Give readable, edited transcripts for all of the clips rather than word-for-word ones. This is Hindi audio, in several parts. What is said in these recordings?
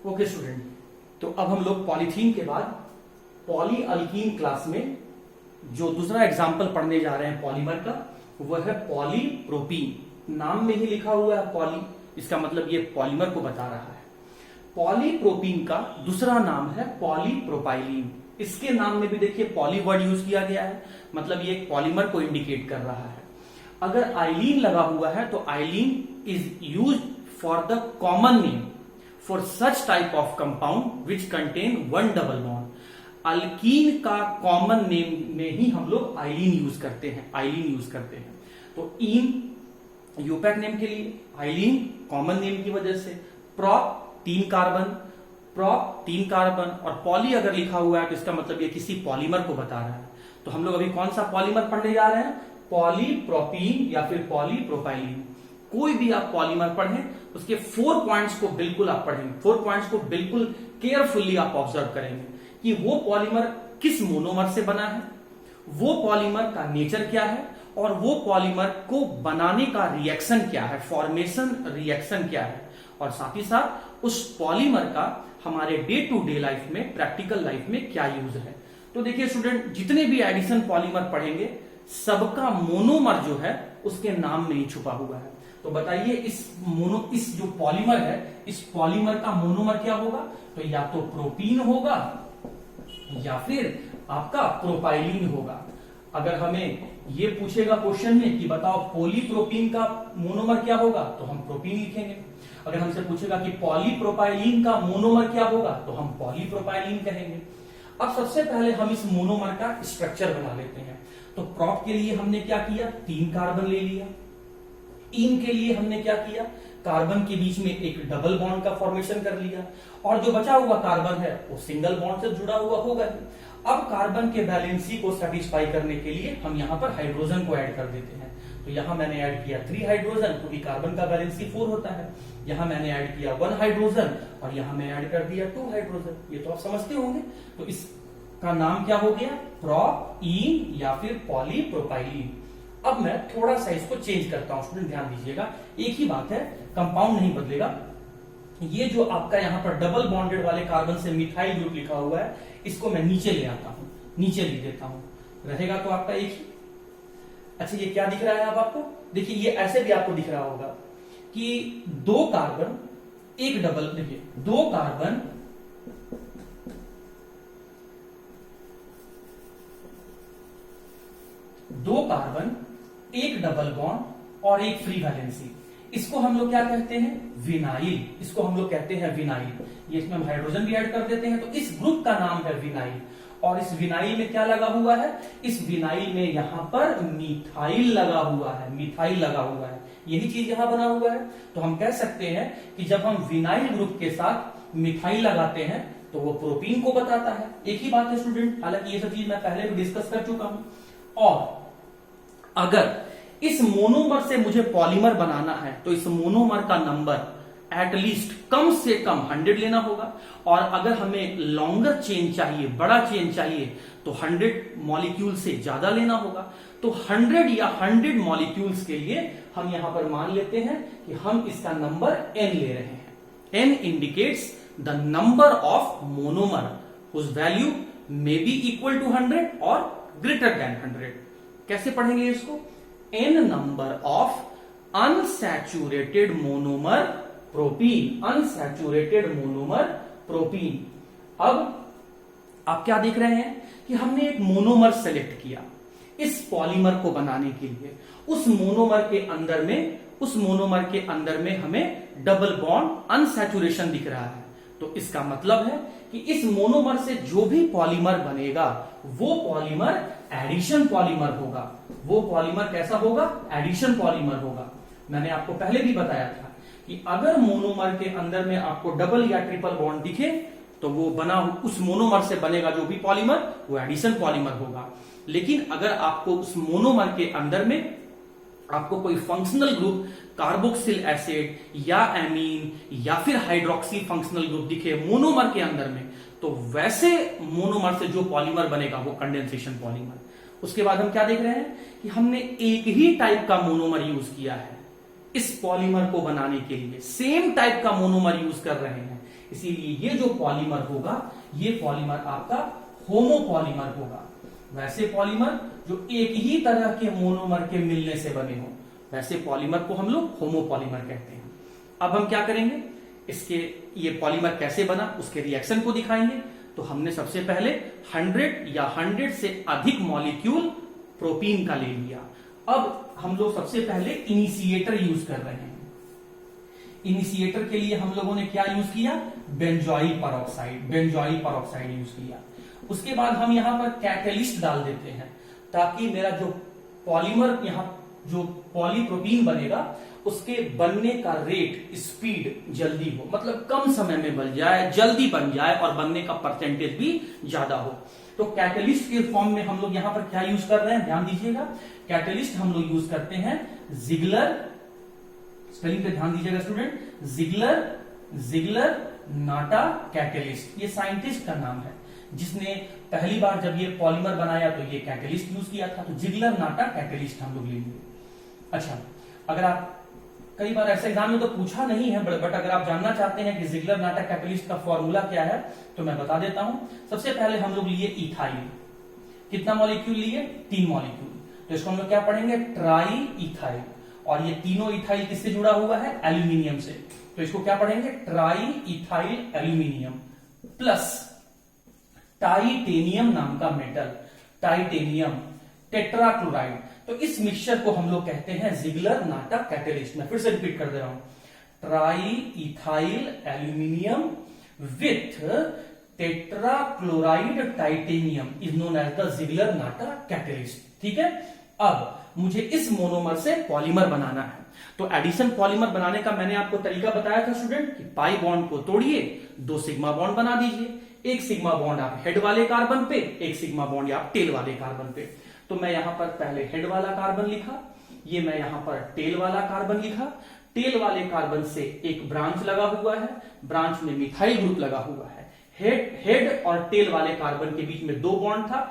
ओके स्टूडेंट, तो अब हम लोग पॉलीथीन के बाद पॉली अल्कीन क्लास में जो दूसरा एग्जाम्पल पढ़ने जा रहे हैं पॉलीमर का, वह है पॉलीप्रोपीन। नाम में ही लिखा हुआ है पॉली, इसका मतलब ये पॉलीमर को बता रहा है। पॉलीप्रोपीन का दूसरा नाम है पॉलीप्रोपाइलीन। इसके नाम में भी देखिए पॉली वर्ड यूज किया गया है, मतलब ये एक पॉलीमर को इंडिकेट कर रहा है। अगर आइलीन लगा हुआ है तो आइलीन is use for the common name for such type of compound which contain one double bond. Alkyne का कॉमन नेम में ही हम लोग आइलीन यूज करते हैं, तो इन यूपैक नेम के लिए, आइलीन कॉमन नेम की वजह से, प्रोप 3 कार्बन और पॉली अगर लिखा हुआ है तो इसका मतलब ये किसी पॉलीमर को बता रहा है। तो हम लोग अभी कौन सा पॉलीमर पढ़ने जा रहे हैं? पॉलीप्रोपीन या फिर पॉलीप्रोपाइलीन। कोई भी आप पॉलीमर पढ़ें उसके 4 पॉइंट्स को बिल्कुल आप पढ़ेंगे, 4 पॉइंट्स को बिल्कुल केयरफुली आप ऑब्जर्व करेंगे कि वो पॉलीमर किस मोनोमर से बना है, वो पॉलीमर का नेचर क्या है, और वो पॉलीमर को बनाने का रिएक्शन क्या है, फॉर्मेशन रिएक्शन क्या है, और साथ ही साथ उस पॉलीमर का हमारे डे टू डे लाइफ में, प्रैक्टिकल लाइफ में क्या यूज है। तो देखिए स्टूडेंट, जितने भी एडिशन पॉलीमर पढ़ेंगे सबका मोनोमर जो है उसके नाम में ही छुपा हुआ है। तो बताइए इस जो पॉलीमर है, इस पॉलीमर का मोनोमर क्या होगा? तो या तो प्रोपीन होगा या फिर आपका प्रोपाइलीन होगा। अगर हमें ये पूछेगा क्वेश्चन में कि बताओ पॉलीप्रोपीन का मोनोमर क्या होगा, तो हम प्रोपीन लिखेंगे। अगर हमसे पूछेगा कि पॉलीप्रोपाइलीन का मोनोमर क्या होगा, तो हम पॉलीप्रोपाइलीन कहेंगे। अब सबसे पहले हम इस मोनोमर का स्ट्रक्चर बना लेते हैं। तो प्रोप के लिए हमने क्या किया? 3 कार्बन ले लिया। इन के लिए हमने क्या किया? कार्बन के बीच में एक डबल बॉन्ड का फॉर्मेशन कर लिया, और जो बचा हुआ कार्बन है वो सिंगल बॉन्ड से जुड़ा हुआ होगा। अब कार्बन के वैलेंसी को सेटिस्फाई करने के लिए हम यहां पर हाइड्रोजन को ऐड कर देते हैं। तो यहां मैंने ऐड किया 3 हाइड्रोजन, क्योंकि कार्बन का वैलेंसी 4 होता है। यहां मैंने ऐड किया 1 हाइड्रोजन और यहां मैं ऐड कर दिया 2 हाइड्रोजन। ये तो आप समझते होंगे। तो इसका नाम क्या हो गया? प्रोपीन या फिर पॉलीप्रोपाइलीन। अब मैं थोड़ा सा इसको चेंज करता हूं, स्टूडेंट ध्यान दीजिएगा, एक ही बात है, कंपाउंड नहीं बदलेगा। ये जो आपका यहां पर डबल बॉन्डेड वाले कार्बन से मिथाइल ग्रुप लिखा हुआ है, इसको मैं नीचे ले आता हूं, नीचे लिख देता हूं, रहेगा तो आपका एक ही। अच्छा, ये क्या दिख रहा है अब आपको? देखिए ये ऐसे भी आपको दिख रहा होगा कि 2 कार्बन एक डबल, देखिए 2 कार्बन एक डबल बॉन्ड और एक फ्री वैलेंसी। इसको हम लोग क्या कहते हैं? विनाइल। इसको हम लोग कहते हैं विनाइल। ये इसमें हम हाइड्रोजन भी ऐड कर देते हैं, तो इस ग्रुप का नाम है विनाइल। और इस विनाइल में क्या लगा हुआ है? इस विनाइल में यहां पर मिथाइल लगा हुआ है, मिथाइल लगा हुआ है, यही चीज यहां बना हुआ है। तो हम कह सकते हैं कि जब हम विनाइल ग्रुप के साथ मिथाइल लगाते हैं तो वो प्रोपीन को बताता है। एक ही बात है स्टूडेंट, हालांकि ये सब चीज मैं पहले भी डिस्कस कर चुका हूं। और अगर इस मोनोमर से मुझे पॉलीमर बनाना है तो इस मोनोमर का नंबर एटलीस्ट कम से कम 100 लेना होगा, और अगर हमें लॉन्गर चेन चाहिए, बड़ा चेन चाहिए, तो 100 मॉलिक्यूल से ज्यादा लेना होगा। तो 100 या 100 मॉलिक्यूल्स के लिए हम यहां पर मान लेते हैं कि हम इसका नंबर n ले रहे हैं। n indicates the number of monomer whose value may be equal to 100 और ग्रेटर देन 100। कैसे पढ़ेंगे इसको? n number of unsaturated monomer propene, unsaturated monomer propene. अब आप क्या देख रहे हैं कि हमने एक मोनोमर सेलेक्ट किया इस पॉलीमर को बनाने के लिए। उस मोनोमर के अंदर में हमें डबल बॉन्ड अनसैचुरेशन दिख रहा है। तो इसका मतलब है कि इस मोनोमर से जो भी पॉलीमर बनेगा वो पॉलीमर एडिशन पॉलीमर होगा। वो पॉलीमर कैसा होगा? एडिशन पॉलीमर होगा। मैंने आपको पहले भी बताया था कि अगर मोनोमर के अंदर में आपको डबल या ट्रिपल बॉन्ड दिखे तो वो बना उस मोनोमर से बनेगा जो भी पॉलीमर, वो एडिशन पॉलीमर होगा। लेकिन अगर आपको उस मोनोमर के अंदर में आपको कोई फंक्शनल ग्रुप कार्बोक्सिल एसिड या एमीन या फिर हाइड्रोक्सी फंक्शनल ग्रुप दिखे मोनोमर के अंदर में, तो वैसे मोनोमर से जो पॉलीमर बनेगा वो कंडेंसेशन पॉलीमर। उसके बाद हम क्या देख रहे हैं कि हमने एक ही टाइप का मोनोमर यूज किया है, इस पॉलीमर को बनाने के लिए सेम टाइप का मोनोमर यूज कर रहे हैं, इसीलिए ये जो पॉलीमर होगा ये पॉलीमर आपका होमोपॉलीमर होगा। वैसे पॉलीमर जो एक ही तरह के मोनोमर के मिलने से बने हो, वैसे पॉलीमर को हम लोग होमोपॉलीमर कहते हैं। अब हम क्या करेंगे, इसके ये पॉलीमर कैसे बना उसके रिएक्शन को दिखाएंगे। तो हमने सबसे पहले 100 या 100 से अधिक मॉलिक्यूल प्रोपीन का ले लिया। अब हम लोग सबसे पहले इनिशिएटर यूज कर रहे हैं। इनिशिएटर के लिए हम लोगों ने क्या यूज किया, बेंजोइल पेरोक्साइड यूज किया। उसके बाद हम यहां पर कैटलिस्ट डाल देते हैं ताकि मेरा जो पॉलीमर यहां जो पॉलीप्रोपीन बनेगा उसके बनने का रेट, स्पीड जल्दी हो, मतलब कम समय में बन जाए, जल्दी बन जाए और बनने का परसेंटेज भी ज्यादा हो। तो कैटलिस्ट के फॉर्म में हम लोग यहां पर क्या यूज कर रहे हैं, ध्यान दीजिएगा। कैटलिस्ट हम लोग यूज करते हैं जिगलर, स्पेलिंग पे ध्यान दीजिएगा स्टूडेंट, जिगलर नाटा कैटलिस्ट। ये साइंटिस्ट का नाम है जिसने पहली बार जब ये पॉलीमर बनाया तो ये कैटलिस्ट यूज किया था। तो जिगलर नाटा कैटलिस्ट हम लोग लेंगे। अच्छा, अगर आप कई बार ऐसे एग्जाम में तो पूछा नहीं है, बट अगर आप जानना चाहते हैं कि जिगलर नाटा कैटलिस्ट का फॉर्मूला क्या है तो मैं बता देता हूं। सबसे पहले हम लोग लिए इथाइल, कितना मॉलिक्यूल लिए, 3 मॉलिक्यूल। तो इसको हम लोग क्या पढ़ेंगे, ट्राई इथाइल। और ये तीनों इथाइल किससे जुड़ा हुआ है, एल्यूमिनियम से। तो इसको क्या पढ़ेंगे, try ethyl aluminium plus titanium नाम का मेटल, टाइटेनियम टेट्राक्लोराइड। तो इस मिक्सचर को हम लोग कहते हैं जिगलर नाटा कैटलिस्ट। मैं फिर से रिपीट कर दे रहा हूं, triethyl aluminium with tetrachloride titanium is known as the Ziegler Natta catalyst. ठीक है, अब मुझे इस मोनोमर से पॉलीमर बनाना है। तो एडिशन पॉलीमर बनाने का मैंने आपको तरीका बताया था स्टूडेंट कि पाई बॉन्ड को तोड़िए, 2 सिग्मा बॉन्ड बना दीजिए। एक सिग्मा बॉन्ड आप हेड वाले कार्बन पे, एक सिग्मा बॉन्ड आप टेल वाले कार्बन पे। तो मैं यहां पर पहले हेड वाला कार्बन लिखा, ये मैं यहां पर टेल वाला कार्बन लिखा। टेल वाले कार्बन से एक ब्रांच लगा हुआ है, ब्रांच में मिथाइल ग्रुप लगा हुआ है। हेड और टेल वाले कार्बन के बीच में 2 बॉन्ड था,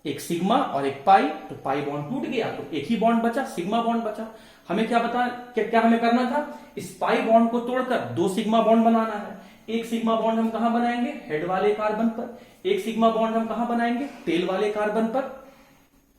एक सिग्मा और एक पाई। तो पाई बॉन्ड टूट गया तो एक ही बॉन्ड बचा, सिग्मा बॉन्ड बचा। हमें क्या हमें करना था, इस पाई बॉन्ड को तोड़कर 2 सिग्मा बॉन्ड बनाना है। एक सिग्मा बॉन्ड हम कहां बनाएंगे, हेड वाले कार्बन पर। एक सिग्मा बॉन्ड हम कहां बनाएंगे, टेल वाले कार्बन पर।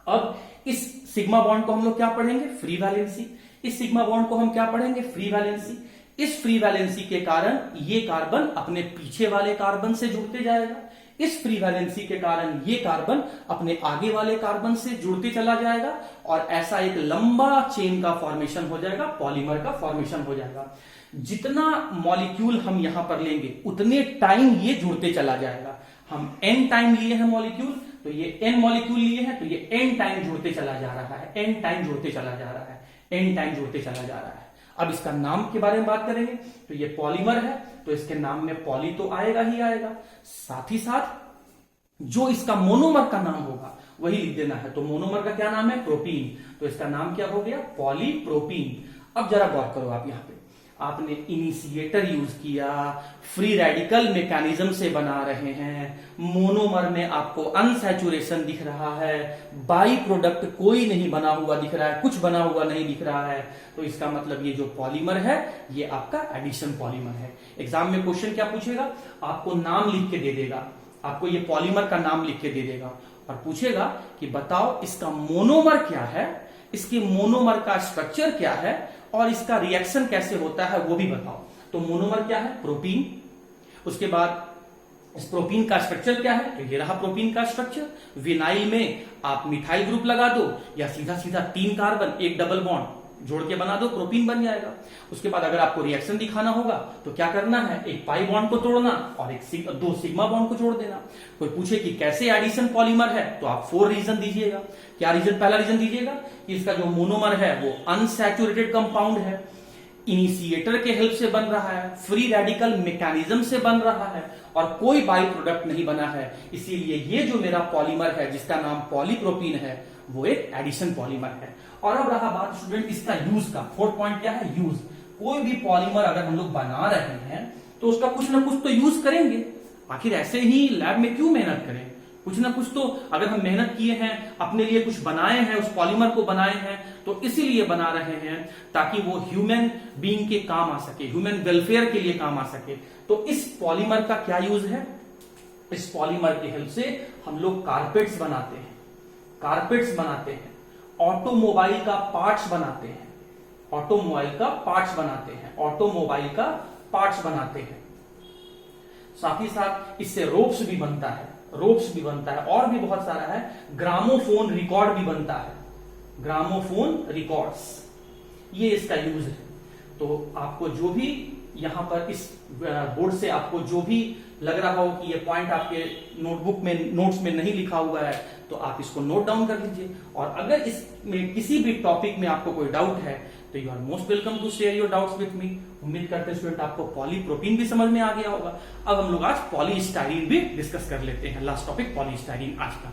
अब इस सिग्मा बॉन्ड को हम लोग क्या पढ़ेंगे, फ्री वैलेंसी। इस सिग्मा बॉन्ड को हम क्या पढ़ेंगे, फ्री वैलेंसी। इस फ्री वैलेंसी के कारण ये कार्बन अपने पीछे वाले कार्बन से जुड़ते जाएगा। इस फ्री वैलेंसी के कारण ये कार्बन अपने आगे वाले कार्बन से जुड़ते चला जाएगा और ऐसा एक लंबा चेन का फॉर्मेशन हो जाएगा, पॉलीमर का फॉर्मेशन हो जाएगा। जितना मॉलिक्यूल हम यहां पर लेंगे उतने टाइम ये जुड़ते चला जाएगा। हम n टाइम लिए हैं मॉलिक्यूल, तो ये n मॉलिक्यूल लिए हैं तो ये n टाइम जुड़ते चला जा रहा है, n टाइम जुड़ते चला जा रहा है, n टाइम जुड़ते चला जा रहा है। अब इसका नाम के बारे में बात करेंगे तो ये पॉलीमर है तो इसके नाम में पॉली तो आएगा ही आएगा, साथ ही साथ जो इसका मोनोमर का नाम होगा वही लिख देना है। तो मोनोमर का क्या नाम है, प्रोपीन। तो इसका नाम क्या हो गया, पॉलीप्रोपीन। अब जरा गौर करो, आप यहां पे आपने इनिशिएटर यूज किया, फ्री रेडिकल मैकेनिज्म से बना रहे हैं, मोनोमर में आपको अनसैचुरेशन दिख रहा है, बाई प्रोडक्ट कोई नहीं बना हुआ दिख रहा है, कुछ बना हुआ नहीं दिख रहा है। तो इसका मतलब ये जो पॉलीमर है ये आपका एडिशन पॉलीमर है। एग्जाम में क्वेश्चन क्या पूछेगा, आपको नाम लिख के दे देगा, आपको ये पॉलीमर का नाम लिख के दे देगा और पूछेगा कि बताओ इसका मोनोमर क्या है, इसके मोनोमर का स्ट्रक्चर क्या है और इसका रिएक्शन कैसे होता है वो भी बताओ। तो मोनोमर क्या है, प्रोपीन। उसके बाद इस प्रोपीन का स्ट्रक्चर क्या है, तो ये रहा प्रोपीन का स्ट्रक्चर। विनाइल में आप मिथाइल ग्रुप लगा दो या सीधा सीधा 3 कार्बन एक डबल बॉन्ड जोड़ के बना दो, प्रोपीन बन जाएगा। उसके बाद अगर आपको रिएक्शन दिखाना होगा तो क्या करना है, एक पाई बॉन्ड को तोड़ना और 2 सिग्मा बॉन्ड को जोड़ देना। कोई पूछे कि कैसे एडिशन पॉलीमर है तो आप 4 रीजन दीजिएगा। क्या रीजन, पहला रीजन दीजिएगा कि इसका जो मोनोमर है वो अनसैचुरेटेड कंपाउंड है, इनिशिएटर के हेल्प से बन रहा है, फ्री रेडिकल मैकेनिज्म से बन रहा है और कोई बाई प्रोडक्ट नहीं बना है। इसीलिए ये जो मेरा पॉलीमर है जिसका नाम पॉलीप्रोपीन है वो एक एडिशन पॉलीमर है। और अब रहा बात स्टूडेंट इसका यूज का, 4th पॉइंट क्या है, यूज। कोई भी पॉलीमर अगर हम लोग बना रहे हैं तो उसका कुछ ना कुछ तो यूज करेंगे, आखिर ऐसे ही लैब में क्यों मेहनत करें, कुछ ना कुछ तो अगर हम मेहनत किए हैं, अपने लिए कुछ बनाए हैं, उस पॉलीमर को बनाए हैं, तो इसीलिए बना रहे हैं ताकि वो ह्यूमन बीइंग के काम आ सके, ह्यूमन वेलफेयर के लिए काम आ सके। तो इस पॉलीमर का क्या यूज है? इस पॉलीमर की हेल्प से हम लोग कारपेट्स बनाते हैं, कारपेट्स बनाते हैं, ऑटोमोबाइल का पार्ट्स बनाते हैं, ऑटोमोबाइल का पार्ट्स बनाते हैं, ऑटोमोबाइल का पार्ट्स बनाते हैं। साथ ही साथ इससे रोप्स भी बनता है, रोप्स भी बनता है, और भी बहुत सारा है। ग्रामोफोन रिकॉर्ड भी बनता है, ग्रामोफोन रिकॉर्ड्स, ये इसका यूज है। तो आपको जो भी यहां पर इस बोर्ड से आपको जो भी लग रहा हो कि ये पॉइंट आपके नोटबुक में, नोट्स में नहीं लिखा हुआ है, तो आप इसको नोट डाउन कर लीजिए। और अगर इसमें किसी भी टॉपिक में आपको कोई डाउट है तो you are most welcome to share your doubts with me. उम्मीद करते हैं स्टूडेंट आपको पॉलीप्रोपीन भी समझ में आ गया होगा। अब हम लोग आज पॉलीस्टाइरीन भी डिस्कस कर लेते हैं। लास्ट टॉपिक पॉलीस्टाइरीन आज का।